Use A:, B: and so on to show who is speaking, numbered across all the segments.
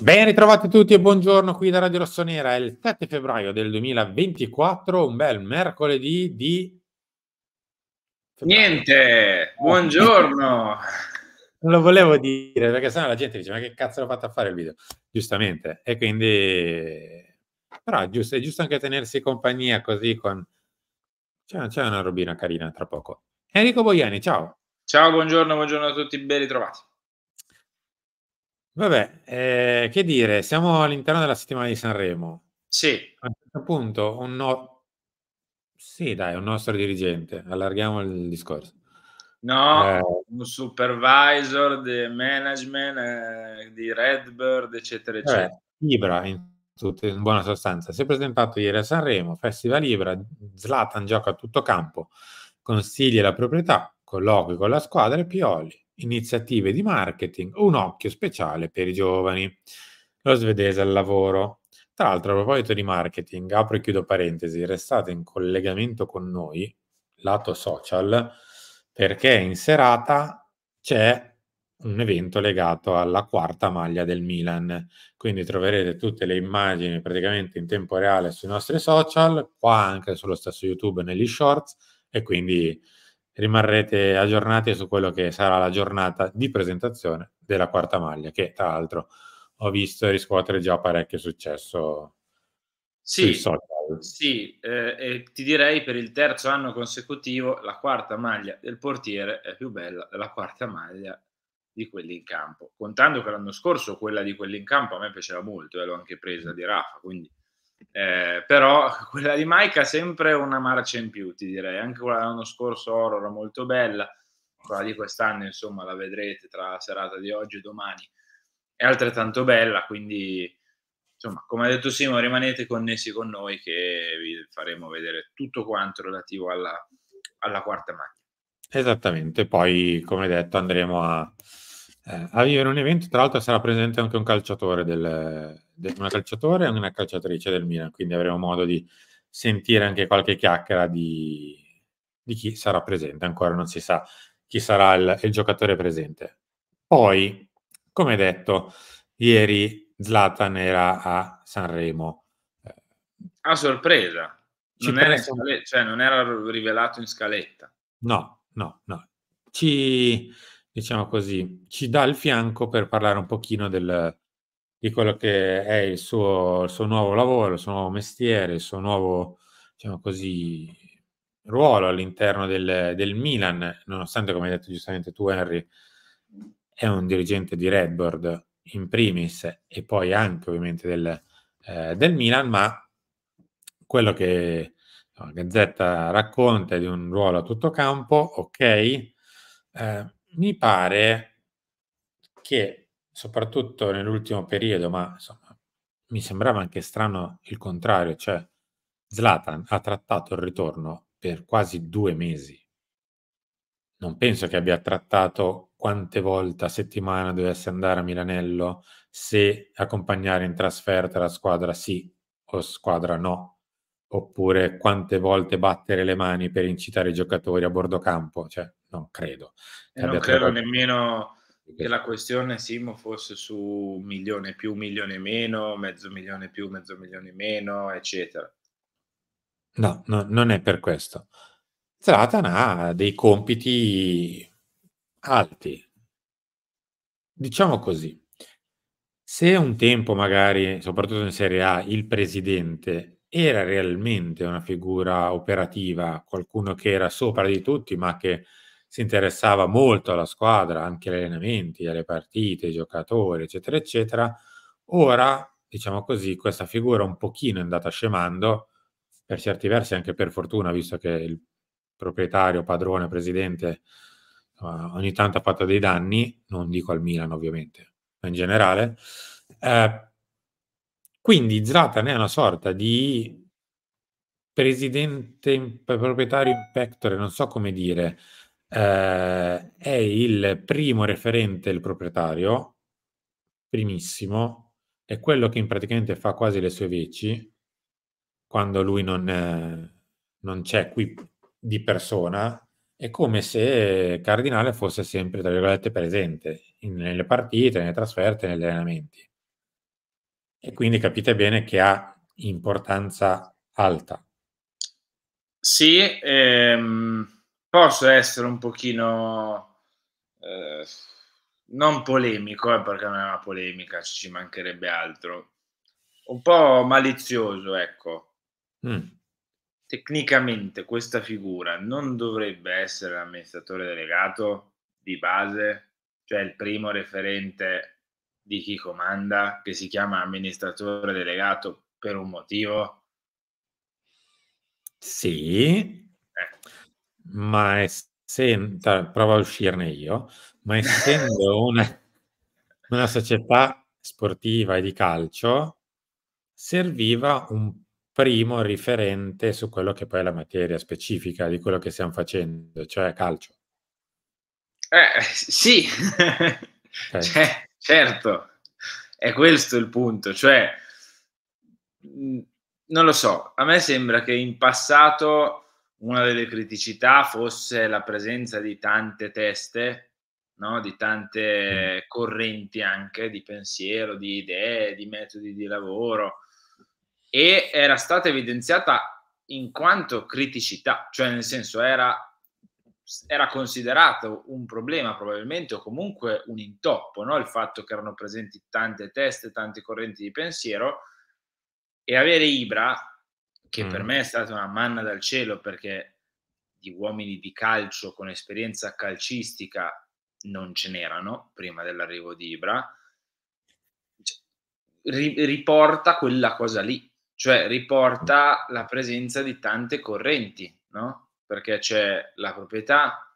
A: Ben ritrovati tutti e buongiorno qui da Radio Rossonera. È il 7 febbraio del 2024, un bel mercoledì di febbraio.
B: Niente, buongiorno.
A: Non lo volevo dire perché sennò la gente dice: "Ma che cazzo l'ho fatto a fare il video?" Giustamente. E quindi però è giusto anche tenersi compagnia così con c'è una robina carina tra poco. Enrico Boiani, ciao.
B: Ciao, buongiorno a tutti, ben ritrovati.
A: Vabbè, che dire, siamo all'interno della settimana di Sanremo.
B: Sì,
A: A un certo punto sì dai, un nostro dirigente, allarghiamo il discorso.
B: no,
A: Ehm,
B: un supervisor de management, di Redbird, eccetera,
A: vabbè,
B: eccetera.
A: Ibra in buona sostanza, si è presentato ieri a Sanremo, Festival Ibra, Zlatan gioca a tutto campo, consigli alla proprietà, colloqui con la squadra e Pioli, iniziative di marketing, un occhio speciale per i giovani. Lo svedese al lavoro. Tra l'altro a proposito di marketing, apro e chiudo parentesi, restate in collegamento con noi, lato social, perché in serata c'è un evento legato alla quarta maglia del Milan. Quindi troverete tutte le immagini praticamente in tempo reale sui nostri social, qua anche sullo stesso YouTube negli shorts e quindi rimarrete aggiornati su quello che sarà la giornata di presentazione della quarta maglia, che tra l'altro ho visto riscuotere già parecchio successo sui
B: Sì,
A: social.
B: sì, e ti direi per il terzo anno consecutivo la quarta maglia del portiere è più bella della quarta maglia di quelli in campo. Contando che l'anno scorso quella di quelli in campo a me piaceva molto e l'ho anche presa di Rafa, quindi però quella di Mike ha sempre una marcia in più, ti direi. Anche quella dell'anno scorso oro era molto bella, quella di quest'anno insomma la vedrete tra la serata di oggi e domani, è altrettanto bella, quindi insomma, come ha detto Simo, rimanete connessi con noi che vi faremo vedere tutto quanto relativo alla quarta maglia.
A: Esattamente, poi come detto andremo a vivere un evento, tra l'altro sarà presente anche un calciatore una calciatore e una calciatrice del Milan, quindi avremo modo di sentire anche qualche chiacchiera di chi sarà presente, ancora non si sa chi sarà il giocatore presente. Poi, come detto, ieri Zlatan era a Sanremo. Eh,
B: A sorpresa,
A: ci
B: non era in
A: presta un
B: cioè non era rivelato in scaletta.
A: No, no, no. Ci diciamo così, ci dà il fianco per parlare un pochino di quello che è il suo nuovo lavoro, il suo nuovo mestiere, il suo nuovo, diciamo così, ruolo all'interno del Milan, nonostante, come hai detto giustamente tu Henry, è un dirigente di Redbird in primis e poi anche ovviamente del Milan, ma quello che la Gazzetta racconta di un ruolo a tutto campo, okay, mi pare che soprattutto nell'ultimo periodo, ma insomma mi sembrava anche strano il contrario, cioè Zlatan ha trattato il ritorno per quasi 2 mesi. Non penso che abbia trattato quante volte a settimana dovesse andare a Milanello, se accompagnare in trasferta la squadra sì o squadra no, oppure quante volte battere le mani per incitare i giocatori a bordo campo, cioè non credo
B: E
A: che
B: non
A: abbia
B: credo
A: trattato
B: nemmeno
A: di
B: che la
A: così.
B: questione, Simo, fosse su 1.000.000 più, 1.000.000 meno, mezzo milione più, mezzo milione meno, eccetera.
A: No, non è per questo. Zlatan ha dei compiti alti, diciamo così. Se un tempo magari, soprattutto in Serie A, il presidente era realmente una figura operativa, qualcuno che era sopra di tutti, ma che si interessava molto alla squadra, anche agli allenamenti, alle partite, ai giocatori, eccetera, eccetera, ora, diciamo così, questa figura un pochino è andata scemando, per certi versi anche per fortuna, visto che il proprietario, padrone, presidente, ogni tanto ha fatto dei danni, non dico al Milan ovviamente, ma in generale. Ehm, quindi Zlatan è una sorta di presidente proprietario in pectore, non so come dire. È il primo referente, il proprietario, primissimo, è quello che in praticamente fa quasi le sue veci, quando lui non c'è qui di persona, è come se Cardinale fosse sempre, tra virgolette, "presente" nelle partite, nelle trasferte, negli allenamenti. e quindi capite bene che ha importanza alta.
B: Sì, posso essere un pochino, non polemico, perché non è una polemica, ci mancherebbe altro. Un po' malizioso, ecco.
A: Mh.
B: Tecnicamente questa figura non dovrebbe essere l'amministratore delegato di base, cioè il primo referente di chi comanda, che si chiama amministratore delegato per un motivo?
A: Sì,
B: Eh.
A: ma provo a uscirne io, ma essendo una società sportiva e di calcio, serviva un primo riferente su quello che poi è la materia specifica di quello che stiam facendo, cioè calcio,
B: Sì,
A: okay?
B: certo, è questo il punto, cioè, mhmm, non lo so, a me sembra che in passato una delle criticità fosse la presenza di tante teste, no, di
A: Mh.
B: tante correnti anche di pensiero, di idee, di metodi di lavoro, e era stata evidenziata in quanto criticità, cioè nel senso era considerato un problema probabilmente o comunque un intoppo, no, il fatto che erano presenti tante teste, tante correnti di pensiero e avere Ibra, che per
A: Mh.
B: me è stata una manna dal cielo perché di uomini di calcio con esperienza calcistica non ce n'erano prima dell'arrivo di Ibra, c riporta quella cosa lì, cioè riporta la presenza di tante correnti, no, perché c'è la proprietà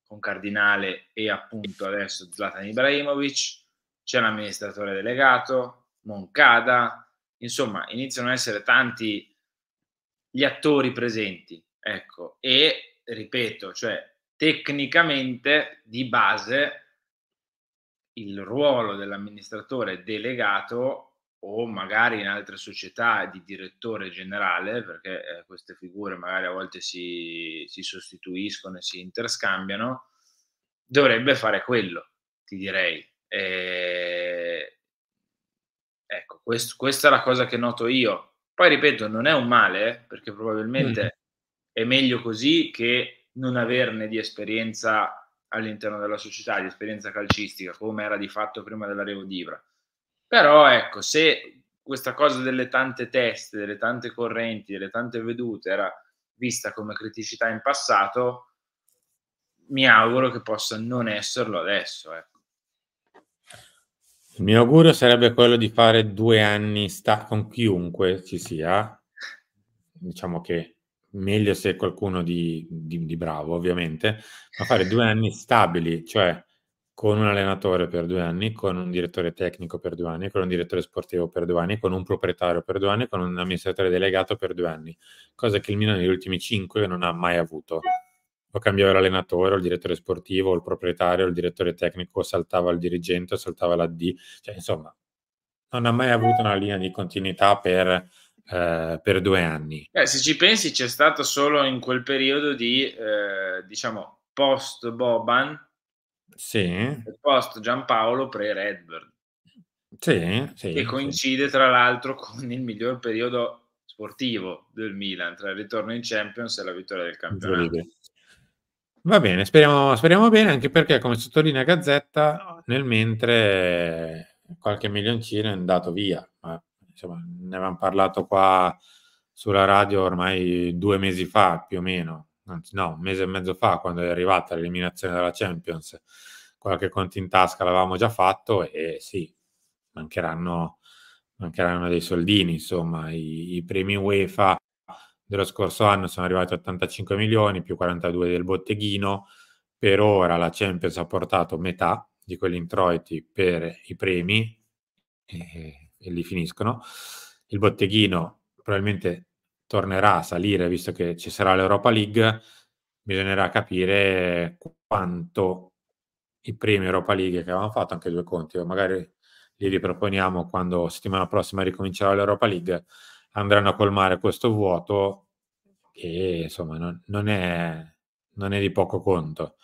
B: con Cardinale e appunto adesso Zlatan Ibrahimovic, c'è l'amministratore delegato, Moncada, insomma iniziano a essere tanti gli attori presenti, ecco. E ripeto, cioè tecnicamente di base il ruolo dell'amministratore delegato o magari in altre società di direttore generale, perché, queste figure magari a volte si sostituiscono e si interscambiano, dovrebbe fare quello, ti direi. Ecco, questa è la cosa che noto io. Poi ripeto, non è un male, perché
A: Mh.
B: probabilmente è meglio così che non averne di esperienza all'interno della società, di esperienza calcistica, come era di fatto prima dell'arrivo di Ibra. Però ecco, se questa cosa delle tante teste, delle tante correnti, delle tante vedute era vista come criticità in passato, mi auguro che possa non esserlo adesso, ecco.
A: Il mio augurio sarebbe quello di fare 2 anni con chiunque ci sia. Diciamo che meglio se qualcuno di bravo ovviamente, ma fare 2 anni stabili, cioè con un allenatore per 2 anni, con un direttore tecnico per 2 anni, con un direttore sportivo per 2 anni, con un proprietario per 2 anni, con un amministratore delegato per 2 anni, cosa che il Milan negli ultimi 5 non ha mai avuto. O cambiava l'allenatore, o il direttore sportivo, o il proprietario, o il direttore tecnico, o saltava il dirigente, o saltava l'AD, cioè insomma non ha mai avuto una linea di continuità per 2 anni.
B: Se ci pensi c'è stato solo in quel periodo di, diciamo post Boban
A: Sì,
B: e post Giampaolo pre-Redbird,
A: sì,
B: che
A: sì, sì.
B: coincide tra l'altro con il miglior periodo sportivo del Milan, tra il ritorno in Champions e la vittoria del campionato.
A: Incredibile. Va bene, speriamo bene, anche perché come sottolinea Gazzetta, nel mentre qualche milioncino è andato via, ma insomma ne avevam parlato qua sulla radio ormai 2 mesi fa più o meno, anzi no, 1 mese e mezzo fa quando è arrivata l'eliminazione dalla Champions. Qualche conto in tasca l'avevamo già fatto e sì, mancheranno mancheranno dei soldini insomma. I premi UEFA dello scorso anno sono arrivati a 85 milioni più 42 del botteghino. Per ora la Champions ha portato metà di quegli introiti per i premi e lì finiscono. Il botteghino probabilmente tornerà a salire visto che ci sarà l'Europa League, bisognerà capire quanto i premi Europa League che avevamo fatto, anche 2 conti, o magari li riproponiamo quando settimana prossima ricomincerà l'Europa League, andranno a colmare questo vuoto che insomma non è di poco conto.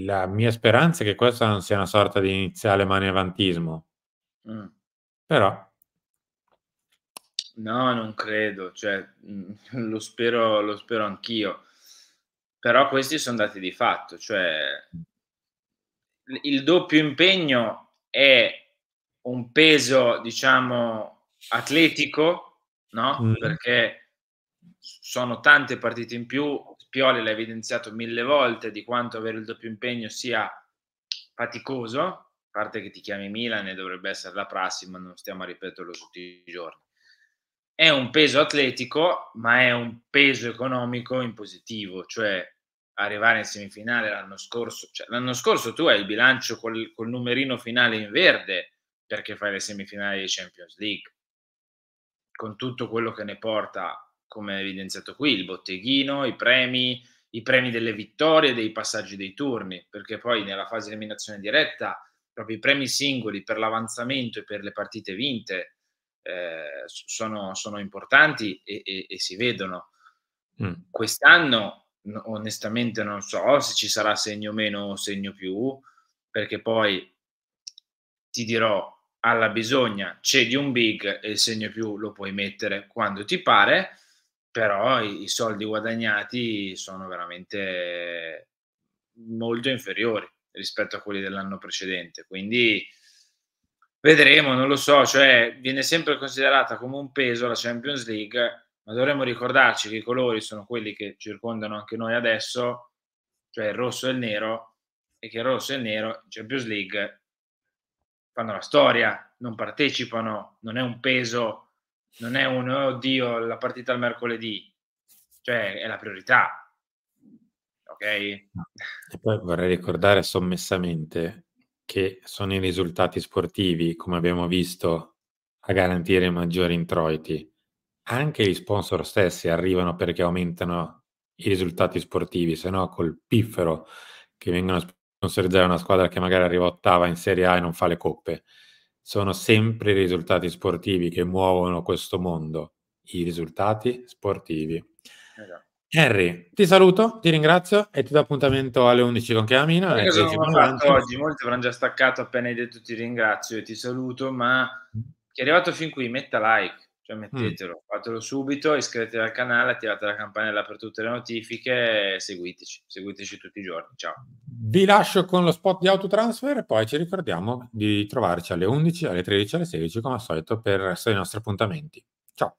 A: La mia speranza è che questa non sia una sorta di iniziale manevantismo,
B: Mh.
A: Però
B: no, non credo, cioè, lo spero anch'io. Però questi son dati di fatto, cioè il doppio impegno è un peso, diciamo, atletico, no,
A: mh,
B: perché sono tante partite in più. Pioli l'ha evidenziato 1000 volte di quanto avere il doppio impegno sia faticoso, a parte che ti chiami Milan e dovrebbe essere la prassi, ma non stiamo a ripeterlo tutti i giorni. È un peso atletico, ma è un peso economico in positivo, cioè arrivare in semifinale l'anno scorso tu hai il bilancio col numerino finale in verde, perché fai le semifinali di Champions League, con tutto quello che ne porta, come evidenziato qui, il botteghino, i premi delle vittorie, dei passaggi dei turni, perché poi nella fase di eliminazione diretta proprio i premi singoli per l'avanzamento e per le partite vinte sono importanti e si vedono. Quest'anno onestamente non so se ci sarà segno meno o segno più, perché poi ti dirò, alla bisogna cedi un big e il segno più lo puoi mettere quando ti pare, però i soldi guadagnati sono veramente molto inferiori rispetto a quelli dell'anno precedente. Quindi vedremo, non lo so, cioè viene sempre considerata come un peso la Champions League, ma dovremmo ricordarci che i colori sono quelli che circondano anche noi adesso, cioè il rosso e il nero, e che il rosso e il nero in Champions League fanno la storia, non partecipano, non è un peso, non è un oddio la partita al mercoledì, cioè è la priorità, ok?
A: E poi vorrei ricordare sommessamente che sono i risultati sportivi, come abbiamo visto, a garantire maggiori introiti. Anche gli sponsor stessi arrivano perché aumentano i risultati sportivi, se no col piffero che vengono a sponsorizzare una squadra che magari arriva ottava in Serie A e non fa le coppe. Sono sempre i risultati sportivi che muovono questo mondo, i risultati sportivi.
B: Esatto.
A: Henry, ti saluto, ti ringrazio e ti do appuntamento alle 11 con Chiamina,
B: Sai
A: alle
B: cosa
A: 13
B: non ho
A: con
B: fatto
A: Lancio.
B: oggi? Molti avranno già staccato appena hai detto ti ringrazio e ti saluto, ma chi è arrivato fin qui metta like, cioè mettetelo, fatelo subito, iscrivetevi al canale, attivate la campanella per tutte le notifiche e seguiteci tutti i giorni. Ciao.
A: Vi lascio con lo spot di Autotransfer e poi ci ricordiamo di trovarci alle 11, alle 13, alle 16 come al solito per il resto dei nostri appuntamenti. Ciao!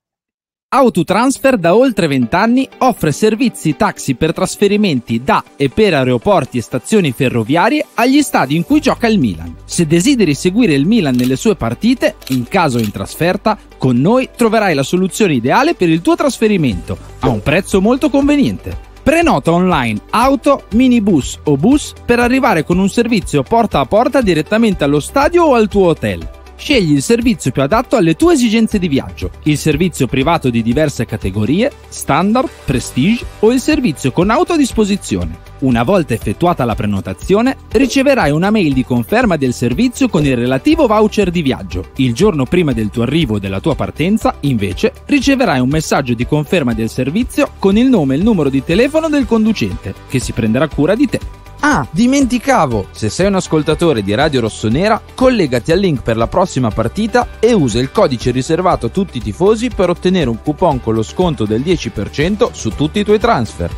C: Autotransfer da oltre 20 anni offre servizi taxi per trasferimenti da e per aeroporti e stazioni ferroviarie agli stadi in cui gioca il Milan. Se desideri seguire il Milan nelle sue partite, in caso in trasferta, con noi troverai la soluzione ideale per il tuo trasferimento a un prezzo molto conveniente. Prenota online auto, minibus o bus per arrivare con un servizio porta a porta direttamente allo stadio o al tuo hotel. Scegli il servizio più adatto alle tue esigenze di viaggio, il servizio privato di diverse categorie, standard, prestige o il servizio con auto a disposizione. Una volta effettuata la prenotazione, riceverai una mail di conferma del servizio con il relativo voucher di viaggio. Il giorno prima del tuo arrivo o della tua partenza, invece, riceverai un messaggio di conferma del servizio con il nome e il numero di telefono del conducente, che si prenderà cura di te. Ah, dimenticavo! Se sei un ascoltatore di Radio Rossonera, collegati al link per la prossima partita e usa il codice riservato a tutti i tifosi per ottenere un coupon con lo sconto del 10% su tutti i tuoi transfer.